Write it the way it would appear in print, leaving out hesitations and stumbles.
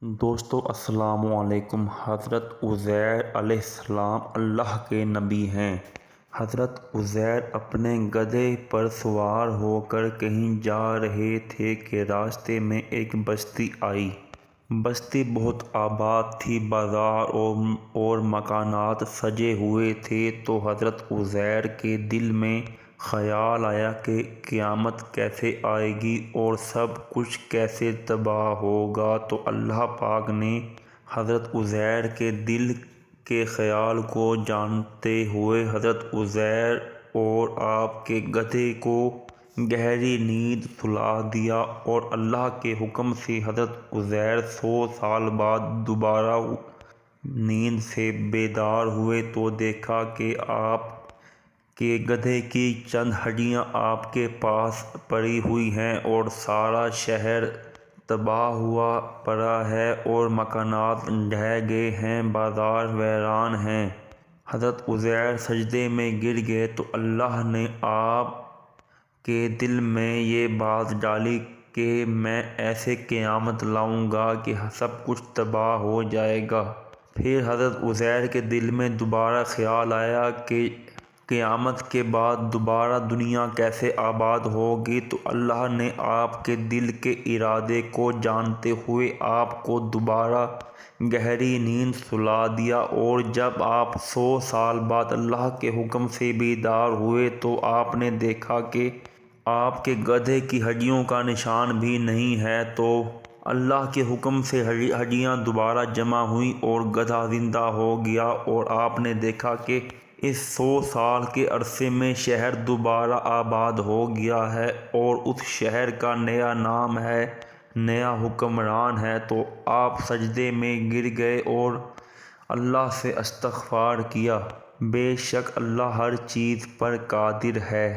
دوستو السلام علیکم۔ حضرت عزیر علیہ السلام اللہ کے نبی ہیں۔ حضرت عزیر اپنے گدھے پر سوار ہو کر کہیں جا رہے تھے کہ راستے میں ایک بستی آئی۔ بستی بہت آباد تھی، بازار اور مکانات سجے ہوئے تھے۔ تو حضرت عزیر کے دل میں خیال آیا کہ قیامت کیسے آئے گی اور سب کچھ کیسے تباہ ہوگا۔ تو اللہ پاک نے حضرت عزیر کے دل کے خیال کو جانتے ہوئے حضرت عزیر اور آپ کے گدھے کو گہری نیند سلا دیا، اور اللہ کے حکم سے حضرت عزیر 100 سال بعد دوبارہ نیند سے بیدار ہوئے تو دیکھا کہ آپ کے گدھے کی چند ہڈیاں آپ کے پاس پڑی ہوئی ہیں، اور سارا شہر تباہ ہوا پڑا ہے، اور مکانات ڈھہ گئے ہیں، بازار ویران ہیں۔ حضرت عزیر سجدے میں گر گئے تو اللہ نے آپ کے دل میں یہ بات ڈالی کہ میں ایسے قیامت لاؤں گا کہ سب کچھ تباہ ہو جائے گا۔ پھر حضرت عزیر کے دل میں دوبارہ خیال آیا کہ قیامت کے بعد دوبارہ دنیا کیسے آباد ہوگی۔ تو اللہ نے آپ کے دل کے ارادے کو جانتے ہوئے آپ کو دوبارہ گہری نیند سلا دیا، اور جب آپ 100 سال بعد اللہ کے حکم سے بیدار ہوئے تو آپ نے دیکھا کہ آپ کے گدھے کی ہڈیوں کا نشان بھی نہیں ہے۔ تو اللہ کے حکم سے ہڈیاں دوبارہ جمع ہوئیں اور گدھا زندہ ہو گیا، اور آپ نے دیکھا کہ اس 100 سال کے عرصے میں شہر دوبارہ آباد ہو گیا ہے، اور اس شہر کا نیا نام ہے، نیا حکمران ہے۔ تو آپ سجدے میں گر گئے اور اللہ سے استغفار کیا۔ بے شک اللہ ہر چیز پر قادر ہے۔